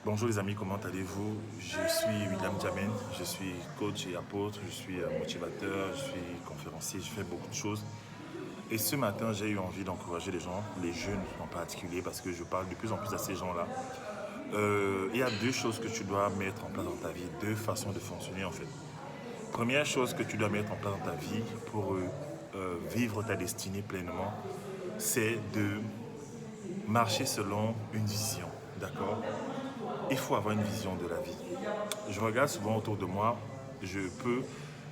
Bonjour les amis, comment allez-vous? Je suis William Jamen, je suis coach et apôtre, je suis motivateur, je suis conférencier, je fais beaucoup de choses. Et ce matin, j'ai eu envie d'encourager les gens, les jeunes en particulier, parce que je parle de plus en plus à ces gens-là. Il y a deux choses que tu dois mettre en place dans ta vie, deux façons de fonctionner en fait. Première chose que tu dois mettre en place dans ta vie pour vivre ta destinée pleinement, c'est de marcher selon une vision, d'accord? Il faut avoir une vision de la vie. Je regarde souvent autour de moi, je peux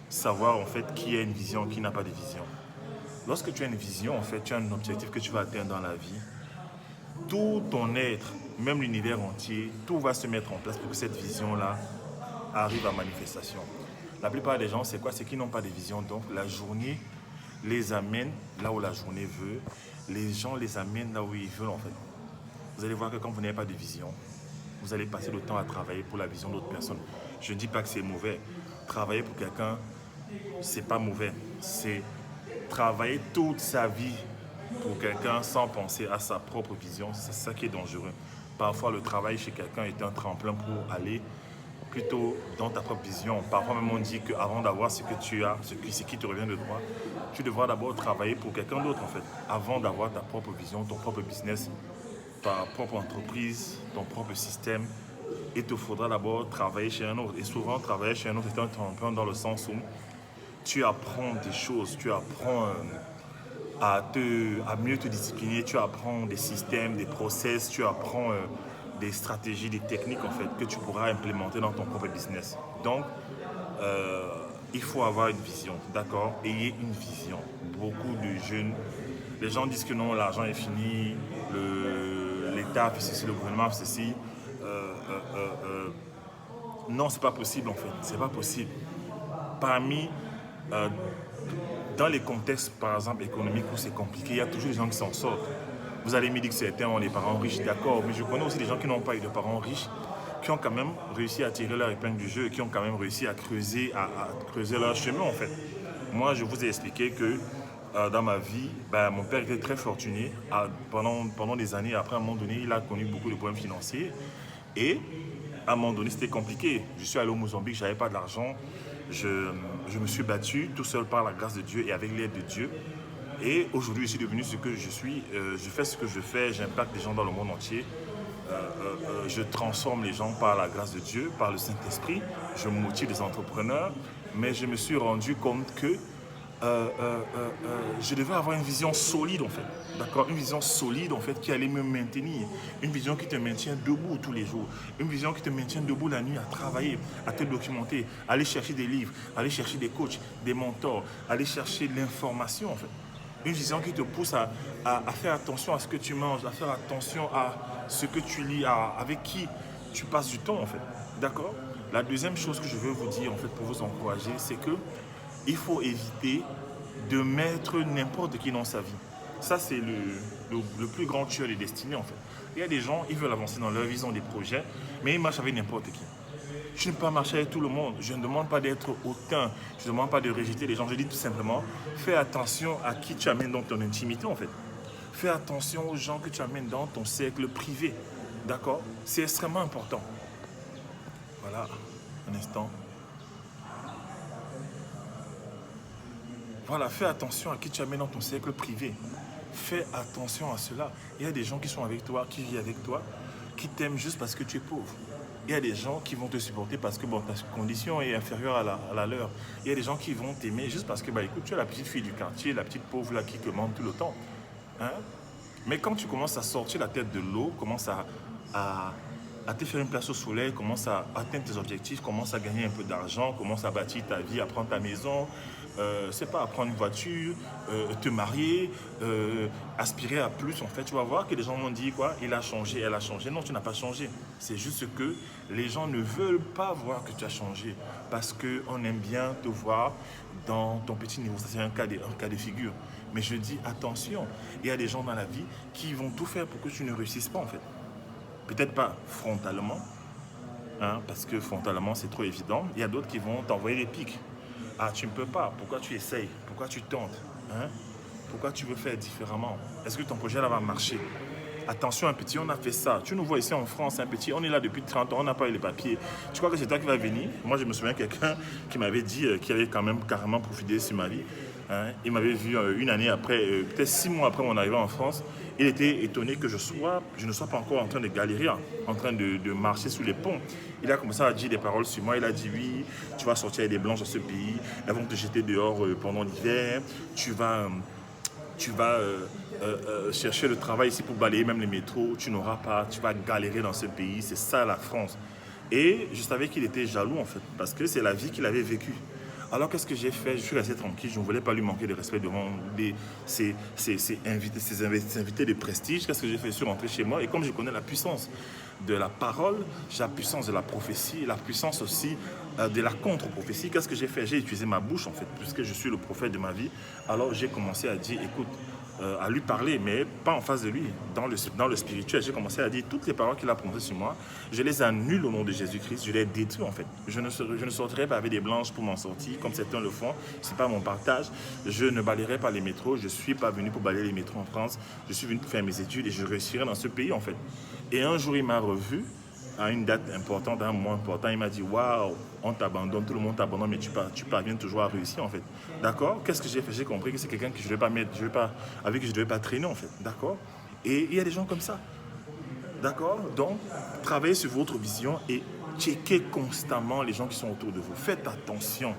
savoir en fait qui a une vision, qui n'a pas de vision. Lorsque tu as une vision, en fait, tu as un objectif que tu vas atteindre dans la vie. Tout ton être, même l'univers entier, tout va se mettre en place pour que cette vision-là arrive à manifestation. La plupart des gens, c'est quoi? C'est qu'ils n'ont pas de vision. Donc la journée les amène là où la journée veut. Les gens les amènent là où ils veulent en fait. Vous allez voir que quand vous n'avez pas de vision, vous allez passer le temps à travailler pour la vision d'autres personnes. Je ne dis pas que c'est mauvais. Travailler pour quelqu'un, c'est pas mauvais. C'est travailler toute sa vie pour quelqu'un sans penser à sa propre vision. C'est ça qui est dangereux. Parfois, le travail chez quelqu'un est un tremplin pour aller plutôt dans ta propre vision. Parfois même on dit qu'avant d'avoir ce que tu as, ce qui te revient de droit, tu devras d'abord travailler pour quelqu'un d'autre en fait, avant d'avoir ta propre vision, ton propre business, ta propre entreprise, ton propre système. Il te faudra d'abord travailler chez un autre. Et souvent, travailler chez un autre est un tremplin dans le sens où tu apprends des choses, tu apprends à mieux te discipliner, tu apprends des systèmes, des process, tu apprends des stratégies, des techniques en fait que tu pourras implémenter dans ton propre business. Donc, il faut avoir une vision, d'accord? Ayez une vision. Beaucoup de jeunes, les gens disent que non, l'argent est fini, l'État fait ceci, le gouvernement fait ceci. Euh, euh, euh, euh, non, c'est pas possible en fait. C'est pas possible. Parmi, euh, dans les contextes, par exemple, économiques où c'est compliqué, il y a toujours des gens qui s'en sortent. Vous allez me dire que certains ont des parents riches, d'accord, mais je connais aussi des gens qui n'ont pas eu de parents riches, qui ont quand même réussi à tirer leur épingle du jeu et qui ont quand même réussi à creuser leur chemin en fait. Moi, je vous ai expliqué que dans ma vie, ben, mon père était très fortuné. Pendant des années, après, à un moment donné, il a connu beaucoup de problèmes financiers. Et à un moment donné, c'était compliqué. Je suis allé au Mozambique, je n'avais pas d'argent. Je me suis battu tout seul par la grâce de Dieu et avec l'aide de Dieu. Et aujourd'hui, je suis devenu ce que je suis. Je fais ce que je fais, j'impacte les gens dans le monde entier. Je transforme les gens par la grâce de Dieu, par le Saint-Esprit. Je motive les entrepreneurs. Mais je me suis rendu compte que je devais avoir une vision solide en fait. D'accord? Une vision solide en fait qui allait me maintenir. Une vision qui te maintient debout tous les jours. Une vision qui te maintient debout la nuit à travailler, à te documenter, aller chercher des livres, aller chercher des coachs, des mentors, aller chercher l'information en fait. Une vision qui te pousse à faire attention à ce que tu manges, à faire attention à ce que tu lis, avec qui tu passes du temps en fait. D'accord? La deuxième chose que je veux vous dire en fait pour vous encourager, c'est que il faut éviter de mettre n'importe qui dans sa vie. Ça, c'est le plus grand tueur des destinées, en fait. Il y a des gens, ils veulent avancer dans leur vision des projets, mais ils marchent avec n'importe qui. Je ne peux pas marcher avec tout le monde. Je ne demande pas d'être hautain. Je ne demande pas de rejeter les gens. Je dis tout simplement, fais attention à qui tu amènes dans ton intimité, en fait. Fais attention aux gens que tu amènes dans ton cercle privé. D'accord? C'est extrêmement important. Voilà, un instant. Voilà, fais attention à qui tu amènes dans ton cercle privé. Fais attention à cela. Il y a des gens qui sont avec toi, qui vivent avec toi, qui t'aiment juste parce que tu es pauvre. Il y a des gens qui vont te supporter parce que bon, ta condition est inférieure à la leur. Il y a des gens qui vont t'aimer juste parce que bah, écoute, tu es la petite fille du quartier, la petite pauvre là qui commande tout le temps. Hein? Mais quand tu commences à sortir la tête de l'eau, commences à, à te faire une place au soleil, commences à atteindre tes objectifs, commences à gagner un peu d'argent, commences à bâtir ta vie, à prendre ta maison, c'est pas à prendre une voiture, te marier, aspirer à plus en fait. Tu vas voir que les gens vont dire quoi, il a changé, elle a changé. Non, tu n'as pas changé. C'est juste que les gens ne veulent pas voir que tu as changé parce qu'on aime bien te voir dans ton petit niveau. Ça, c'est un cas de figure. Mais je dis attention, il y a des gens dans la vie qui vont tout faire pour que tu ne réussisses pas en fait. Peut-être pas frontalement, hein, parce que frontalement c'est trop évident. Il y a d'autres qui vont t'envoyer des pics. Ah, tu ne peux pas, pourquoi tu essayes? Pourquoi tu tentes? Hein? Pourquoi tu veux faire différemment? Est-ce que ton projet là va marcher? Attention, un petit, on a fait ça. Tu nous vois ici en France, un petit, on est là depuis 30 ans, on n'a pas eu les papiers. Tu crois que c'est toi qui vas venir? Moi, je me souviens quelqu'un qui m'avait dit qu'il avait quand même carrément profité sur ma vie. Hein. Il m'avait vu une année après, peut-être 6 mois après mon arrivée en France. Il était étonné que je ne sois pas encore en train de galérer, en train de marcher sous les ponts. Il a commencé à dire des paroles sur moi. Il a dit oui, tu vas sortir avec des blanches dans ce pays, elles vont te jeter dehors pendant l'hiver, tu vas chercher le travail ici pour balayer même les métros, tu n'auras pas, tu vas galérer dans ce pays, c'est ça la France. Et je savais qu'il était jaloux en fait, parce que c'est la vie qu'il avait vécue. Alors qu'est-ce que j'ai fait? Je suis resté tranquille, je ne voulais pas lui manquer de respect devant ces invités de prestige. Qu'est-ce que j'ai fait? Je suis rentré chez moi et comme je connais la puissance de la parole, j'ai la puissance de la prophétie, la puissance aussi de la contre-prophétie. Qu'est-ce que j'ai fait? J'ai utilisé ma bouche en fait, puisque je suis le prophète de ma vie. Alors j'ai commencé à dire, écoute, à lui parler, mais pas en face de lui, dans le spirituel. J'ai commencé à dire toutes les paroles qu'il a prononcées sur moi, je les annule au nom de Jésus-Christ, je les détruis en fait. Je ne sortirai pas avec des blanches pour m'en sortir, comme certains le font, ce n'est pas mon partage. Je ne balayerai pas les métros, je ne suis pas venu pour balayer les métros en France, je suis venu pour faire mes études et je réussirai dans ce pays en fait. Et un jour, il m'a revu, à une date importante, à un mois important, il m'a dit waouh, on t'abandonne, tout le monde t'abandonne, mais tu parviens toujours à réussir en fait. D'accord? Qu'est-ce que j'ai fait? J'ai compris que c'est quelqu'un que je ne vais pas mettre, avec qui je ne devais pas traîner en fait. D'accord? Et il y a des gens comme ça. D'accord? Donc, travaillez sur votre vision et checkez constamment les gens qui sont autour de vous. Faites attention.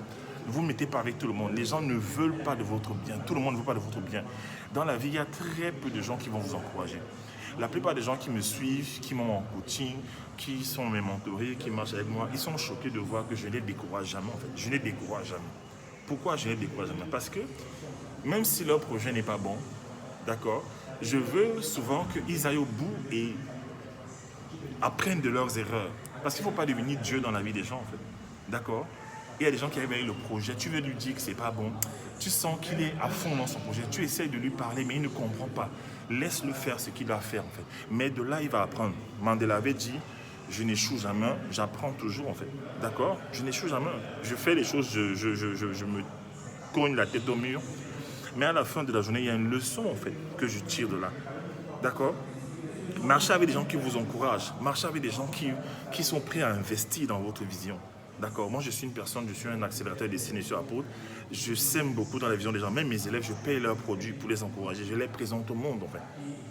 Ne vous mettez pas avec tout le monde. Les gens ne veulent pas de votre bien. Tout le monde ne veut pas de votre bien. Dans la vie, il y a très peu de gens qui vont vous encourager. La plupart des gens qui me suivent, qui m'ont en coaching, qui sont mes mentorés, qui marchent avec moi, ils sont choqués de voir que je ne les décourage jamais en fait. Je ne les décourage jamais. Pourquoi je ne les décourage jamais? Parce que même si leur projet n'est pas bon, d'accord, je veux souvent qu'ils aillent au bout et apprennent de leurs erreurs. Parce qu'il ne faut pas devenir Dieu dans la vie des gens en fait. D'accord? Il y a des gens qui arrivent avec le projet, tu veux lui dire que c'est pas bon, tu sens qu'il est à fond dans son projet, tu essaies de lui parler mais il ne comprend pas. Laisse-le faire ce qu'il doit faire en fait. Mais de là, il va apprendre. Mandela avait dit, je n'échoue jamais, j'apprends toujours en fait. D'accord? Je n'échoue jamais. Je fais les choses, je me cogne la tête au mur. Mais à la fin de la journée, il y a une leçon en fait que je tire de là. D'accord? Marchez avec des gens qui vous encouragent. Marchez avec des gens qui sont prêts à investir dans votre vision. D'accord? Moi, je suis une personne, je suis un accélérateur destiné sur apôtre. Je sème beaucoup dans la vision des gens. Même mes élèves, je paye leurs produits pour les encourager. Je les présente au monde, en fait.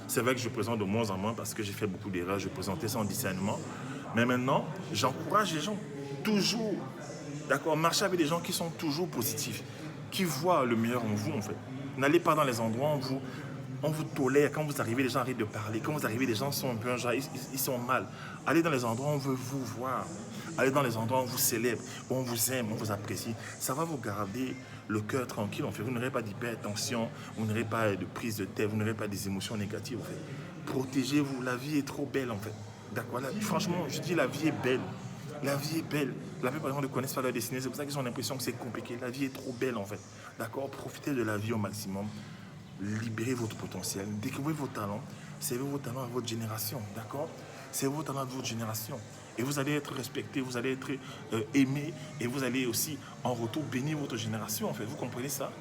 C'est vrai que je présente de moins en moins parce que j'ai fait beaucoup d'erreurs. Je présentais sans discernement. Mais maintenant, j'encourage les gens. Toujours. D'accord? Marchez avec des gens qui sont toujours positifs. Qui voient le meilleur en vous, en fait. N'allez pas dans les endroits où on vous tolère. Quand vous arrivez, les gens arrêtent de parler. Quand vous arrivez, les gens sont un peu genre, ils sont mal. Allez dans les endroits où on veut vous voir. Allez dans les endroits où on vous célèbre, où on vous aime, où on vous apprécie. Ça va vous garder le cœur tranquille. En fait. Vous n'aurez pas d'hypertension, vous n'aurez pas de prise de tête, vous n'aurez pas des émotions négatives. En fait. Protégez-vous. La vie est trop belle, en fait. D'accord? Franchement, je dis la vie est belle. La vie est belle. La plupart des gens ne connaissent pas leur destinée. C'est pour ça qu'ils ont l'impression que c'est compliqué. La vie est trop belle, en fait. D'accord? Profitez de la vie au maximum. Libérez votre potentiel, découvrez vos talents, servez vos talents à votre génération, d'accord? Servez vos talents à votre génération. Et vous allez être respecté, vous allez être aimé, et vous allez aussi, en retour, bénir votre génération, en fait. Vous comprenez ça?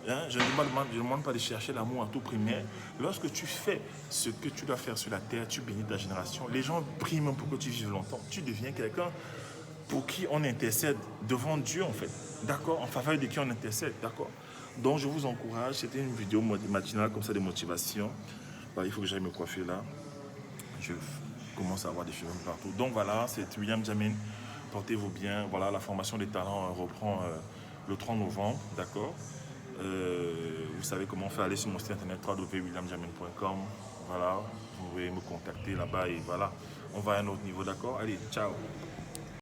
Hein? Je ne demande pas de chercher l'amour à tout prix, mais lorsque tu fais ce que tu dois faire sur la terre, tu bénis ta génération. Les gens prient même pour que tu vives longtemps. Tu deviens quelqu'un pour qui on intercède devant Dieu, en fait. D'accord? En faveur de qui on intercède, d'accord? Donc je vous encourage, c'était une vidéo matinale comme ça de motivation. Il faut que j'aille me coiffer là. Je commence à avoir des cheveux partout. Donc voilà, c'est William Jamin. Portez-vous bien. Voilà, la formation des talents reprend le 30 novembre, d'accord? Vous savez comment faire, aller sur mon site internet www.williamjamin.com. Voilà, vous pouvez me contacter là-bas et voilà, on va à un autre niveau, d'accord? Allez, ciao!